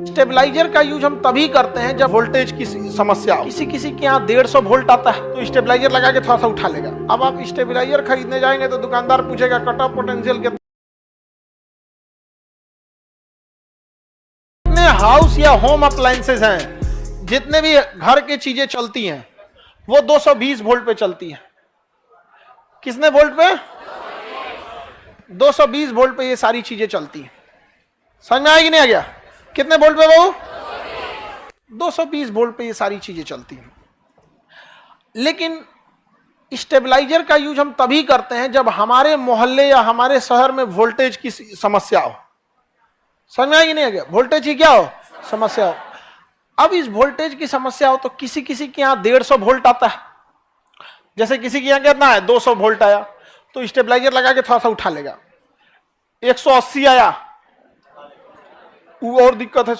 Stabiliser का use हम तभी करते हैं जब वोल्टेज की समस्या हो। किसी किसी के यहाँ 150 वोल्ट आता है तो स्टेबलाइजर लगा के थोड़ा सा उठा लेगा। अब आप स्टेबलाइजर खरीदने जाएंगे तो दुकानदार पूछेगा कट ऑफ पोटेंशियल कितने। हाउस या होम अप्लायंसेस हैं, जितने भी घर की चीजें चलती हैं वो 220 वोल्ट पे चलती हैं। कितने वोल्ट पे? 220 वोल्ट पे ये सारी चीजें चलती हैं। समझ में आएगी नहीं आ गया? कितने वोल्ट पे बाबू? 220 वोल्ट पे ये सारी चीजें चलती हैं। लेकिन स्टेबलाइजर का यूज हम तभी करते हैं जब हमारे मोहल्ले या हमारे शहर में वोल्टेज की समस्या हो। समझ में आएगी नहीं आ गया? वोल्टेज की क्या हो? समस्या हो। अब इस वोल्टेज की समस्या हो तो किसी किसी के यहाँ 150 वोल्ट आता है, जैसे किसी के यहाँ कितना है 200 वोल्ट आया तो स्टेबलाइजर लगा के थोड़ा सा उठा लेगा। 180 आया वो और दिक्कत है,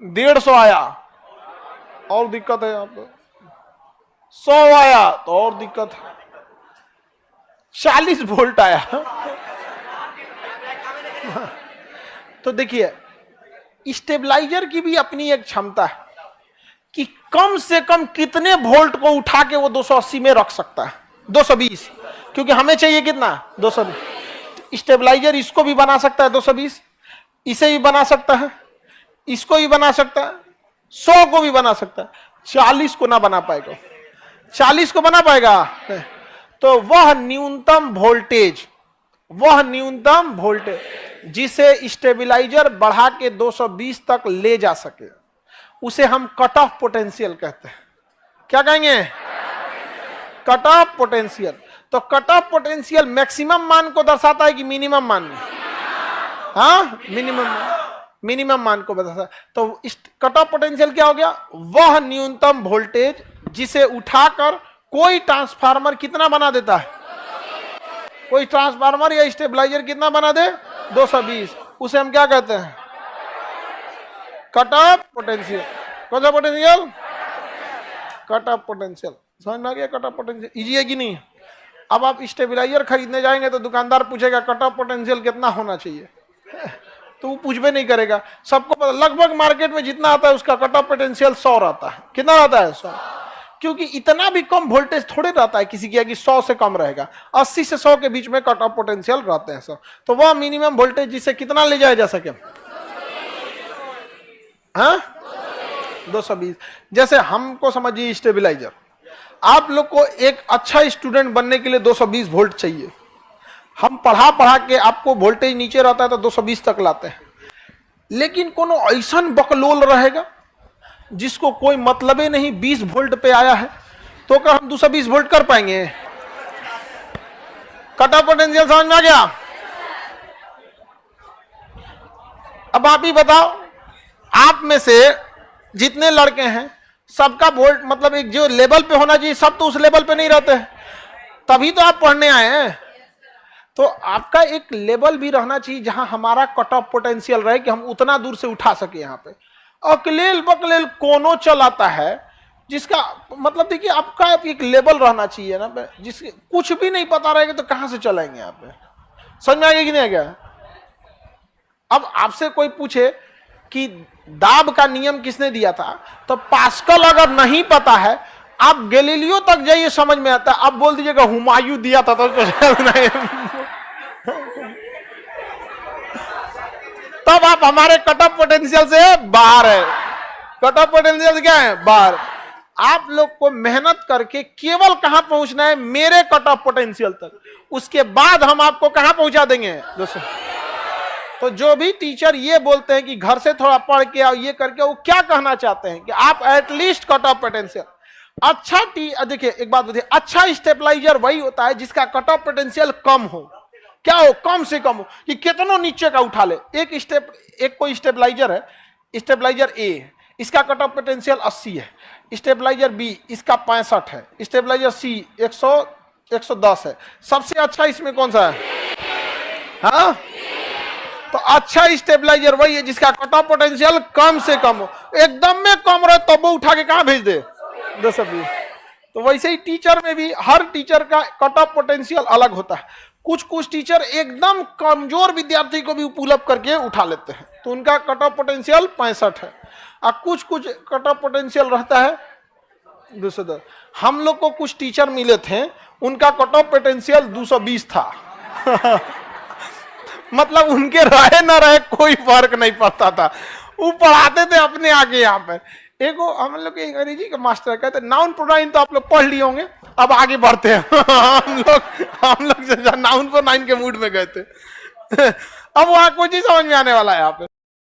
150 आया और दिक्कत है, यहाँ पे 100 आया तो और दिक्कत है, 40 वोल्ट आया तो देखिए स्टेबलाइजर की भी अपनी एक क्षमता है कि कम से कम कितने वोल्ट को उठा के वो 280 में रख सकता है। 220, क्योंकि हमें चाहिए कितना? 220। स्टेबलाइजर इसको भी बना सकता है 220, इसे भी बना सकता है, इसको भी बना सकता है, 100 को भी बना सकता है, 40 को ना बना पाएगा। 40 को बना पाएगा तो वह न्यूनतम वोल्टेज जिसे स्टेबलाइजर बढ़ा के 220 तक ले जा सके उसे हम कट ऑफ पोटेंशियल कहते हैं। क्या कहेंगे? Cut off potential. तो कट ऑफ पोटेंशियल मैक्सिमम मान को दर्शाता है कि मिनिमम मान? हाँ, मिनिमम मान को बताता है। तो कट ऑफ पोटेंशियल क्या हो गया? वह न्यूनतम वोल्टेज जिसे उठाकर कोई ट्रांसफार्मर कितना बना देता है? कोई ट्रांसफार्मर या स्टेबलाइजर कितना बना दे? 220। उसे हम क्या कहते हैं? Cut off potential. कौन सा पोटेंशियल? Cut off potential. समझ में आ गया? कट ऑफ पोटेंशियल इजी है कि नहीं? अब आप स्टेबलाइजर खरीदने जाएंगे तो दुकानदार पूछेगा कट ऑफ पोटेंशियल कितना होना चाहिए तो वो पूछबे नहीं करेगा। सबको पता लगभग मार्केट में जितना आता है उसका कट ऑफ पोटेंशियल 100 रहता है। कितना रहता है? 100। क्योंकि इतना भी कम वोल्टेज थोड़े रहता है किसी की कि 100 से कम रहेगा। 80 से 100 के बीच में कट ऑफ पोटेंशियल रहते हैं 100। तो वह मिनिमम वोल्टेज जिसे कितना ले जाया जा सके? हाँ, 220। जैसे हमको समझिए स्टेबलाइजर, आप लोग को एक अच्छा स्टूडेंट बनने के लिए 220 वोल्ट चाहिए। हम पढ़ा के आपको वोल्टेज नीचे रहता है तो 220 तक लाते हैं। लेकिन कोनो ऐसा बकलोल रहेगा जिसको कोई मतलब ही नहीं 20 वोल्ट पे आया है तो क्या हम 220 वोल्ट कर पाएंगे? कट ऑफ पोटेंशियल समझ में आ गया? अब आप ही बताओ, आप में से जितने लड़के हैं सबका वोल्ट मतलब एक जो लेवल पे होना चाहिए, सब तो उस लेवल पे नहीं रहते हैं, तभी तो आप पढ़ने आए हैं। तो आपका एक लेवल भी रहना चाहिए जहां हमारा कट ऑफ पोटेंशियल रहे कि हम उतना दूर से उठा सके। यहां पे अकलेल बकलेल कोनो चलाता है जिसका मतलब देखिए आपका एक लेवल रहना चाहिए ना, जिसके कुछ भी नहीं पता रहेगा तो कहां से चलाएंगे यहाँ पे? समझ में आ गया कि नहीं आ गया? अब आपसे कोई पूछे कि दाब का नियम किसने दिया था तो पास्कल अगर नहीं पता है आप गैलीलियो तक जाइए समझ में आता है। अब बोल दीजिएगा हुमायूं दिया था तो नहीं तब आप हमारे कट ऑफ पोटेंशियल से बाहर है। कट ऑफ पोटेंशियल से क्या है? बाहर। आप लोग को मेहनत करके केवल कहां पहुंचना है? मेरे कट ऑफ पोटेंशियल तक। उसके बाद हम आपको कहां पहुंचा देंगे दोस्तों? तो जो भी टीचर ये बोलते हैं कि घर से थोड़ा पढ़ के आओ ये करके, वो क्या कहना चाहते हैं कि आप एटलीस्ट कट ऑफ पोटेंशियल अच्छा देखिए एक बात बताइए, अच्छा स्टेबलाइजर वही होता है जिसका कट ऑफ पोटेंशियल कम हो। क्या हो? कम से कम हो कि कितनों नीचे का उठा ले। एक कोई स्टेबलाइजर है, स्टेबलाइजर ए, इसका कट ऑफ पोटेंशियल 80 है। स्टेबलाइजर बी इसका 65 है। स्टेबलाइजर सी 110 है। सबसे अच्छा इसमें कौन सा है? हाँ, तो अच्छा स्टेबलाइजर वही है जिसका कट ऑफ पोटेंशियल कम से कम हो। एकदम में कम रहे तब वो उठा के कहां भेज दे? 220। तो वैसे ही टीचर में भी हर टीचर का कट ऑफ पोटेंशियल अलग होता है। कुछ टीचर एकदम कमजोर विद्यार्थी को भी पुल अप करके उठा लेते हैं। तो उनका कट ऑफ पोटेंशियल 65 है। और कुछ कुछ कट ऑफ पोटेंशियल रहता है 210। हम लोग को कुछ टीचर मिले थे, उनका कट ऑफ पोटेंशियल 220 था। मतलब उनके रहे ना रहे कोई फर्क नहीं पड़ता था, वो पढ़ाते थे अपने आगे। यहाँ पे एक हम लोग के अंग्रेजी के मास्टर कहते नाउन प्रोनाउन तो आप लोग पढ़ लिए होंगे, अब आगे बढ़ते हैं। हम लोग नाउन प्रोनाउन के मूड में गए थे। अब वहां कोई चीज समझ में आने वाला है यहाँ पे।